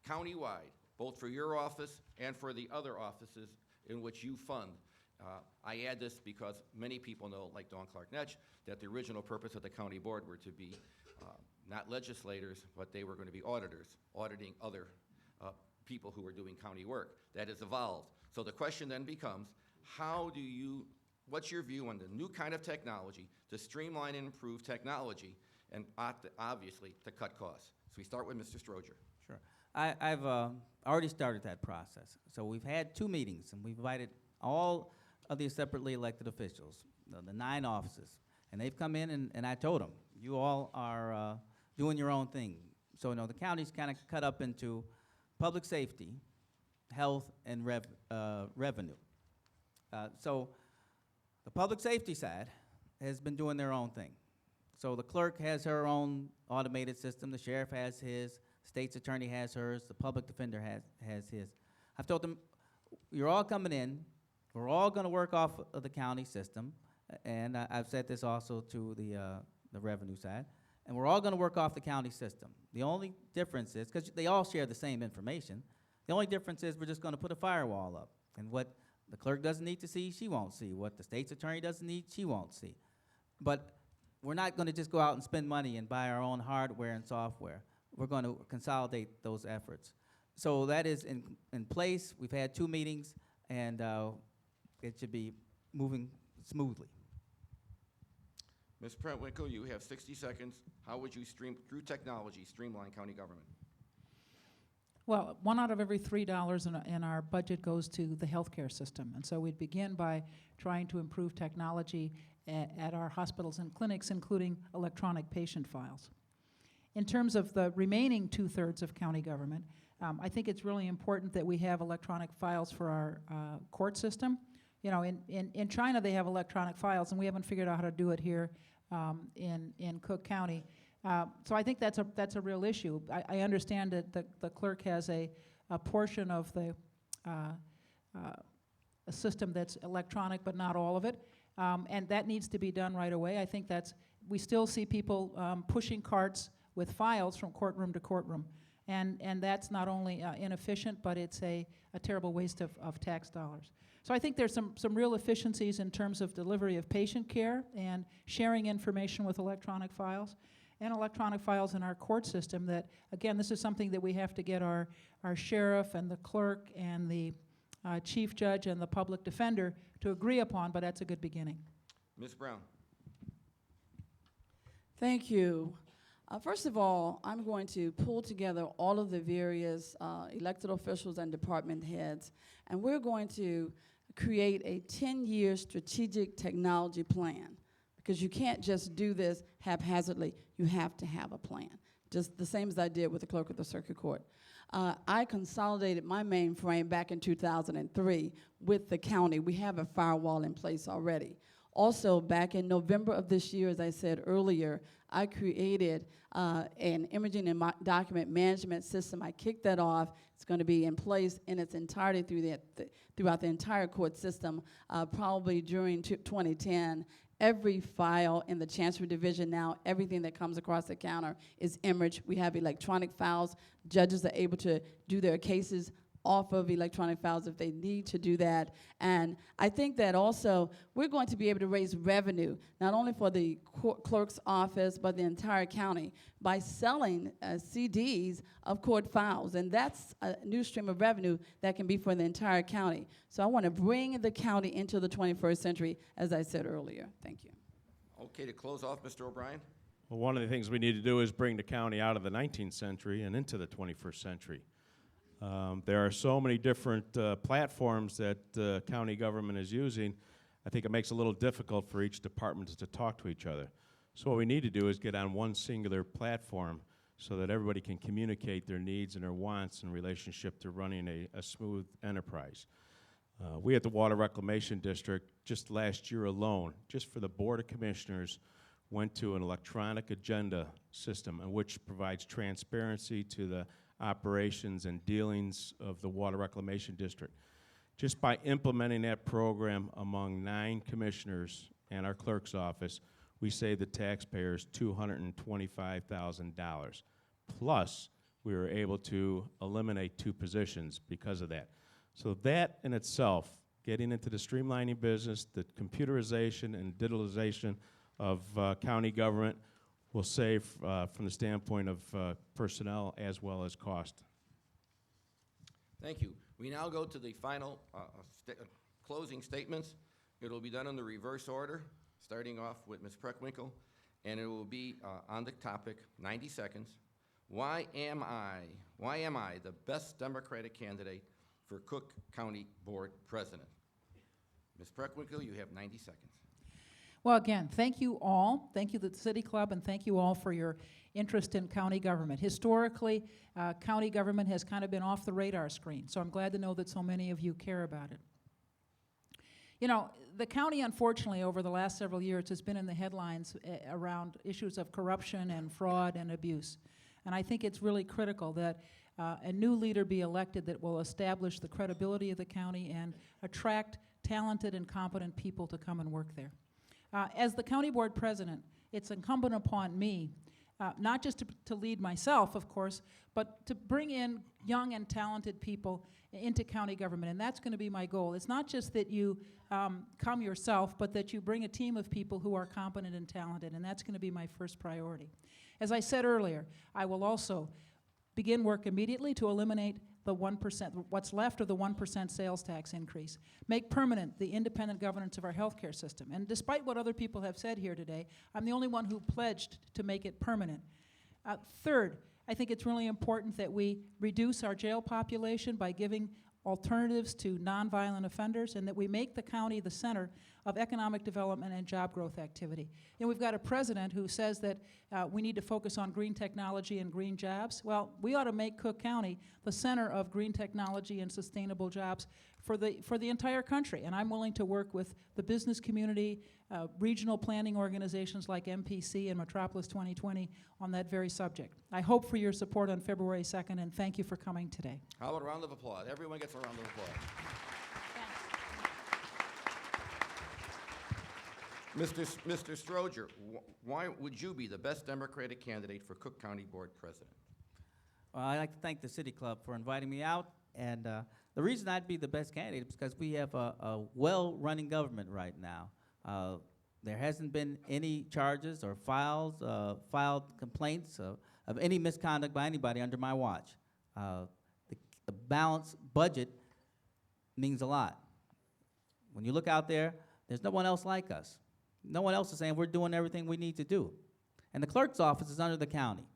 countywide, both for your office and for the other offices in which you fund? I add this because many people know, like Dawn Clark-Netsch, that the original purpose of the county board were to be not legislators, but they were going to be auditors, auditing other people who were doing county work. That has evolved. So the question then becomes, what's your view on the new kind of technology to streamline and improve technology and obviously to cut costs? So we start with Mr. Stroger. Sure. I've already started that process. So we've had 2 meetings, and we've invited all of the separately elected officials, the 9 offices, and they've come in, and I told them, you all are doing your own thing. So, the county's kind of cut up into public safety, health, and revenue. So the public safety side has been doing their own thing. So the clerk has her own automated system, the sheriff has his, state's attorney has hers, the public defender has his. I've told them, you're all coming in, we're all going to work off of the county system, and I've said this also to the revenue side, and we're all going to work off the county system. The only difference is, because they all share the same information, the only difference is we're just going to put a firewall up, and what the clerk doesn't need to see, she won't see. What the state's attorney doesn't need, she won't see. But we're not going to just go out and spend money and buy our own hardware and software. We're going to consolidate those efforts. So that is in place. We've had 2 meetings, and it should be moving smoothly. Ms. Preckwinkle, you have 60 seconds. How would you, through technology, streamline county government? Well, 1 out of every $3 in our budget goes to the healthcare system. And so we'd begin by trying to improve technology at our hospitals and clinics, including electronic patient files. In terms of the remaining 2/3 of county government, I think it's really important that we have electronic files for our court system. In China they have electronic files, and we haven't figured out how to do it here in Cook County. So I think that's a real issue. I understand that the clerk has a portion of the a system that's electronic, but not all of it, and that needs to be done right away. I think we still see people pushing carts with files from courtroom to courtroom, and that's not only inefficient, but it's a terrible waste of tax dollars. So I think there's some real efficiencies in terms of delivery of patient care and sharing information with electronic files and electronic files in our court system that, again, this is something that we have to get our sheriff and the clerk and the chief judge and the public defender to agree upon, but that's a good beginning. Ms. Brown. Thank you. First of all, I'm going to pull together all of the various elected officials and department heads, and we're going to create a 10-year strategic technology plan, because you can't just do this haphazardly. You have to have a plan, just the same as I did with the clerk of the circuit court. I consolidated my mainframe back in 2003 with the county. We have a firewall in place already. Also, back in November of this year, as I said earlier, I created an imaging and document management system. I kicked that off. It's going to be in place in its entirety throughout the entire court system, probably during 2010. Every file in the Chancery Division now, everything that comes across the counter is imaged. We have electronic files. Judges are able to do their cases off of electronic files if they need to do that. And I think that also we're going to be able to raise revenue, not only for the clerk's office, but the entire county, by selling CDs of court files. And that's a new stream of revenue that can be for the entire county. So I want to bring the county into the 21st century, as I said earlier. Thank you. Okay, to close off, Mr. O'Brien. Well, one of the things we need to do is bring the county out of the 19th century and into the 21st century. There are so many different platforms that county government is using. I think it makes it a little difficult for each department to talk to each other. So what we need to do is get on one singular platform so that everybody can communicate their needs and their wants in relationship to running a smooth enterprise. We at the Water Reclamation District, just last year alone, just for the Board of Commissioners, went to an electronic agenda system which provides transparency to the operations and dealings of the Water Reclamation District. Just by implementing that program among 9 commissioners and our clerk's office, we saved the taxpayers $225,000. Plus, we were able to eliminate 2 positions because of that. So that in itself, getting into the streamlining business, the computerization and digitalization of county government, will save from the standpoint of personnel as well as cost. Thank you. We now go to the final closing statements. It will be done in the reverse order, starting off with Ms. Preckwinkle, and it will be on the topic, 90 seconds. Why am I the best Democratic candidate for Cook County Board President? Ms. Preckwinkle, you have 90 seconds. Well, again, thank you all. Thank you to the City Club, and thank you all for your interest in county government. Historically, county government has kind of been off the radar screen, so I'm glad to know that so many of you care about it. You know, the county, unfortunately, over the last several years has been in the headlines around issues of corruption and fraud and abuse. And I think it's really critical that a new leader be elected that will establish the credibility of the county and attract talented and competent people to come and work there. As the county board president, it's incumbent upon me, not just to lead myself, of course, but to bring in young and talented people into county government, and that's going to be my goal. It's not just that you come yourself, but that you bring a team of people who are competent and talented, and that's going to be my first priority. As I said earlier, I will also begin work immediately to eliminate the 1%, what's left of the 1% sales tax increase, make permanent the independent governance of our healthcare system. And despite what other people have said here today, I'm the only one who pledged to make it permanent. Third, I think it's really important that we reduce our jail population by giving alternatives to nonviolent offenders, and that we make the county the center of economic development and job growth activity. And we've got a president who says that we need to focus on green technology and green jobs. Well, we ought to make Cook County the center of green technology and sustainable jobs for the entire country. And I'm willing to work with the business community, regional planning organizations like MPC and Metropolis 2020 on that very subject. I hope for your support on February 2nd, and thank you for coming today. How about a round of applause? Everyone gets a round of applause. Mr. Stroger, why would you be the best Democratic candidate for Cook County Board President? Well, I'd like to thank the City Club for inviting me out. And the reason I'd be the best candidate is because we have a well-running government right now. There hasn't been any charges or filed complaints of any misconduct by anybody under my watch. The balanced budget means a lot. When you look out there, there's no one else like us. No one else is saying we're doing everything we need to do. And the clerk's office is under the county.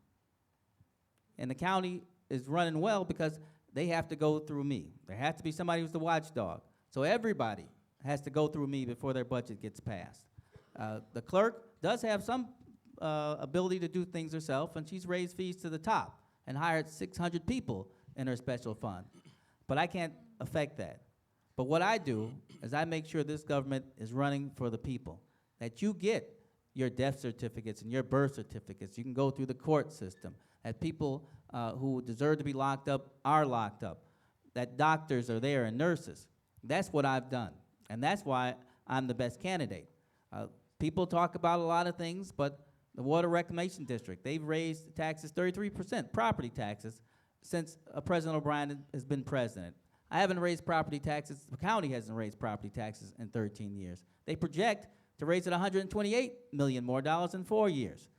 And the county is running well because they have to go through me. There has to be somebody who's the watchdog. So everybody has to go through me before their budget gets passed. The clerk does have some ability to do things herself, and she's raised fees to the top and hired 600 people in her special fund. But I can't affect that. But what I do is I make sure this government is running for the people, that you get your death certificates and your birth certificates. You can go through the court system, that people who deserve to be locked up are locked up, that doctors are there and nurses. That's what I've done, and that's why I'm the best candidate. People talk about a lot of things, but the Water Reclamation District, they've raised taxes 33%, property taxes, since President O'Brien has been president. I haven't raised property taxes, the county hasn't raised property taxes in 13 years. They project to raise it $128 million more in 4 years.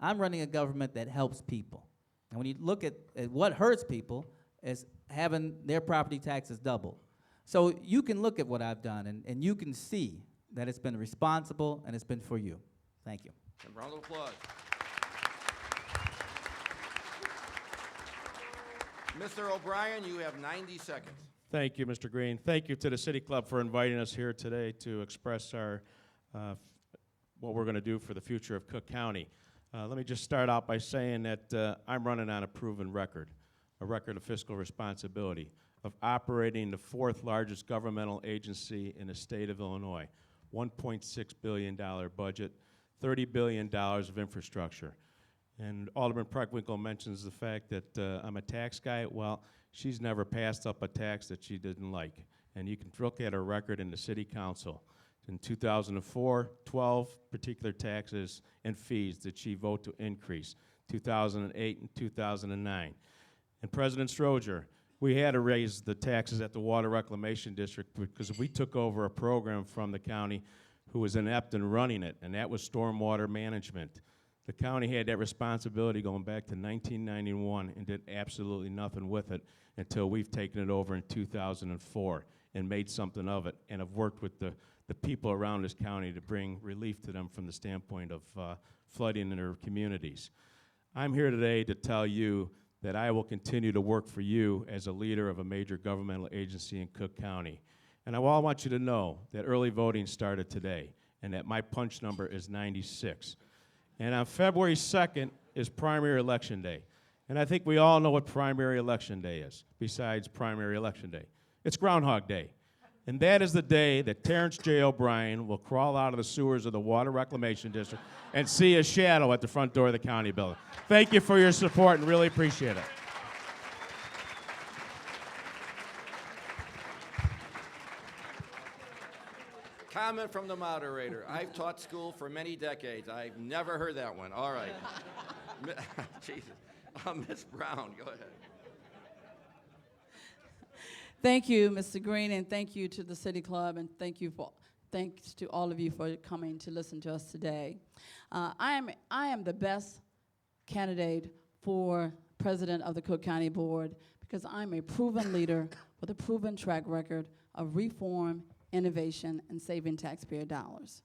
I'm running a government that helps people. And when you look at what hurts people is having their property taxes double. So you can look at what I've done, and you can see that it's been responsible and it's been for you. Thank you. And round of applause. Mr. O'Brien, you have 90 seconds. Thank you, Mr. Green. Thank you to the City Club for inviting us here today to express our what we're going to do for the future of Cook County. Let me just start out by saying that I'm running on a proven record, a record of fiscal responsibility, of operating the fourth largest governmental agency in the state of Illinois, $1.6 billion budget, $30 billion of infrastructure. And Alderman Preckwinkle mentions the fact that I'm a tax guy. Well, she's never passed up a tax that she didn't like. And you can look at her record in the city council. In 2004, 12 particular taxes and fees that she voted to increase, 2008 and 2009. And President Stroger, we had to raise the taxes at the Water Reclamation District because we took over a program from the county who was inept in running it, and that was stormwater management. The county had that responsibility going back to 1991 and did absolutely nothing with it until we've taken it over in 2004 and made something of it, and have worked with the people around this county to bring relief to them from the standpoint of flooding in their communities. I'm here today to tell you that I will continue to work for you as a leader of a major governmental agency in Cook County. And I want you to know that early voting started today and that my punch number is 96. And on February 2nd is primary election day. And I think we all know what primary election day is, besides primary election day. It's Groundhog Day. And that is the day that Terrence J. O'Brien will crawl out of the sewers of the Water Reclamation District and see a shadow at the front door of the county building. Thank you for your support and really appreciate it. Comment from the moderator. I've taught school for many decades. I've never heard that one. All right. Jesus. Ms. Brown, go ahead. Thank you, Mr. Green, and thank you to the City Club, and thanks to all of you for coming to listen to us today. I am the best candidate for president of the Cook County Board because I'm a proven leader with a proven track record of reform, innovation, and saving taxpayer dollars.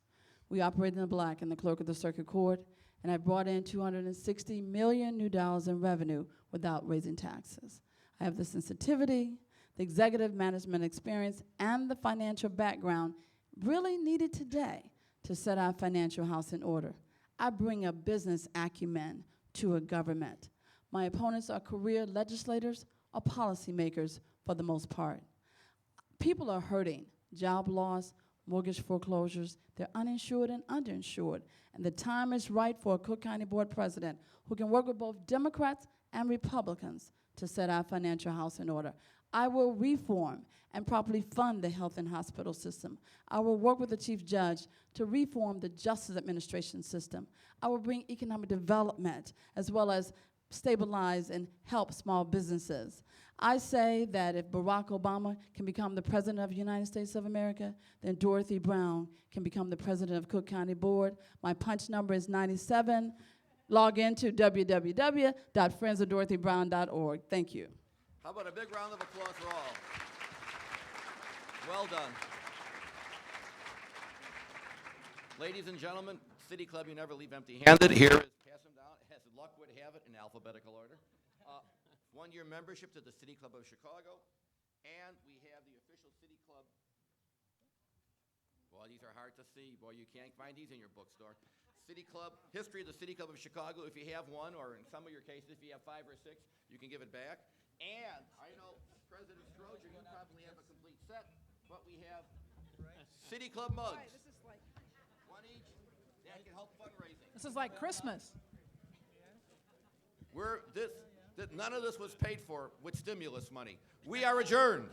We operate in the black in the clerk of the circuit court, and I brought in $260 million new dollars in revenue without raising taxes. I have the sensitivity, the executive management experience, and the financial background really needed today to set our financial house in order. I bring a business acumen to a government. My opponents are career legislators or policymakers for the most part. People are hurting. Job loss, mortgage foreclosures, they're uninsured and underinsured. And the time is right for a Cook County Board president who can work with both Democrats and Republicans to set our financial house in order. I will reform and properly fund the health and hospital system. I will work with the chief judge to reform the justice administration system. I will bring economic development as well as stabilize and help small businesses. I say that if Barack Obama can become the President of the United States of America, then Dorothy Brown can become the President of Cook County Board. My punch number is 97. Log in to www.friendsofdorothybrown.org. Thank you. How about a big round of applause for all? Well done. Ladies and gentlemen, City Club, you never leave empty-handed. Here is, pass them down, as luck would have it, in alphabetical order. One-year membership to the City Club of Chicago, and we have the official City Club. Boy, these are hard to see. Boy, you can't find these in your bookstore. City Club, history of the City Club of Chicago. If you have one, or in some of your cases, if you have 5 or 6, you can give it back. And I know, President Stroger, you probably have a complete set, but we have City Club mugs. One each. That can help fundraising. This is like Christmas. None of this was paid for with stimulus money. We are adjourned.